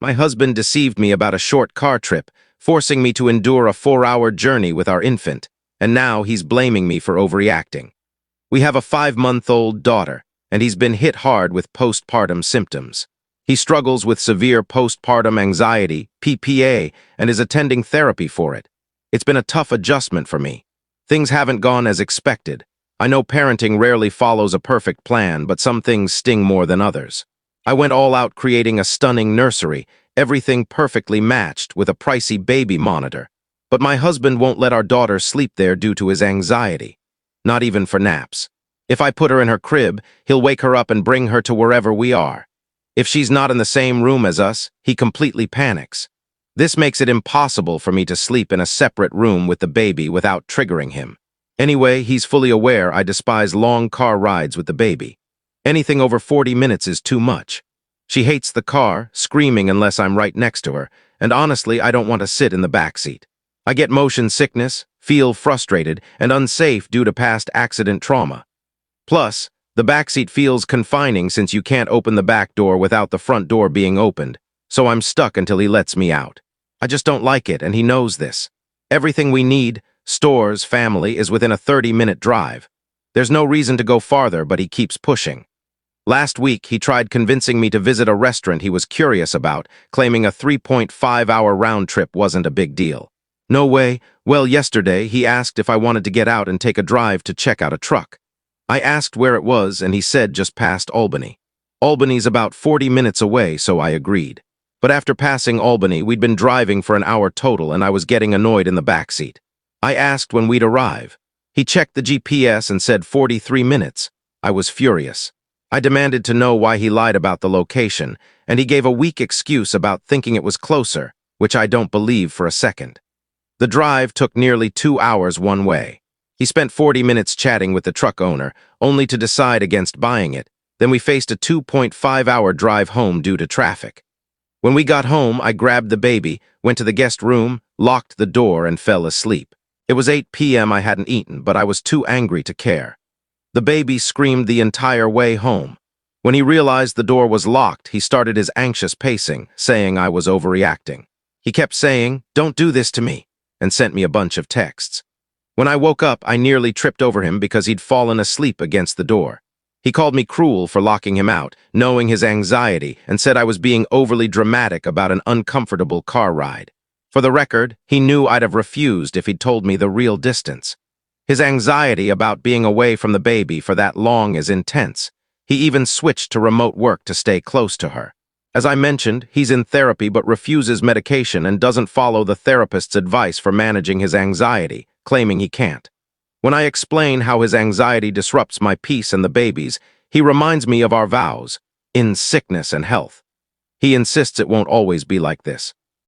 My husband deceived me about a short car trip, forcing me to endure a 4-hour journey with our infant, and now he's blaming me for overreacting. We have a 5-month-old daughter, and he's been hit hard with postpartum symptoms. He struggles with severe postpartum anxiety, PPA, and is attending therapy for it. It's been a tough adjustment for me. Things haven't gone as expected. I know parenting rarely follows a perfect plan, but some things sting more than others. I went all out creating a stunning nursery, everything perfectly matched with a pricey baby monitor. But my husband won't let our daughter sleep there due to his anxiety. Not even for naps. If I put her in her crib, he'll wake her up and bring her to wherever we are. If she's not in the same room as us, he completely panics. This makes it impossible for me to sleep in a separate room with the baby without triggering him. Anyway, he's fully aware I despise long car rides with the baby. Anything over 40 minutes is too much. She hates the car, screaming unless I'm right next to her, and honestly, I don't want to sit in the back seat. I get motion sickness, feel frustrated, and unsafe due to past accident trauma. Plus, the backseat feels confining since you can't open the back door without the front door being opened, so I'm stuck until he lets me out. I just don't like it, and he knows this. Everything we need, stores, family, is within a 30-minute drive. There's no reason to go farther, but he keeps pushing. Last week, he tried convincing me to visit a restaurant he was curious about, claiming a 3.5-hour round trip wasn't a big deal. No way. Well, yesterday, he asked if I wanted to get out and take a drive to check out a truck. I asked where it was, and he said just past Albany. Albany's about 40 minutes away, so I agreed. But after passing Albany, we'd been driving for an hour total, and I was getting annoyed in the backseat. I asked when we'd arrive. He checked the GPS and said 43 minutes. I was furious. I demanded to know why he lied about the location, and he gave a weak excuse about thinking it was closer, which I don't believe for a second. The drive took nearly 2 hours one way. He spent 40 minutes chatting with the truck owner, only to decide against buying it. Then we faced a 2.5-hour drive home due to traffic. When we got home, I grabbed the baby, went to the guest room, locked the door, and fell asleep. It was 8 p.m. I hadn't eaten, but I was too angry to care. The baby screamed the entire way home. When he realized the door was locked, he started his anxious pacing, saying I was overreacting. He kept saying, "Don't do this to me," and sent me a bunch of texts. When I woke up, I nearly tripped over him because he'd fallen asleep against the door. He called me cruel for locking him out, knowing his anxiety, and said I was being overly dramatic about an uncomfortable car ride. For the record, he knew I'd have refused if he'd told me the real distance. His anxiety about being away from the baby for that long is intense. He even switched to remote work to stay close to her. As I mentioned, he's in therapy but refuses medication and doesn't follow the therapist's advice for managing his anxiety, claiming he can't. When I explain how his anxiety disrupts my peace and the baby's, he reminds me of our vows, in sickness and health. He insists it won't always be like this.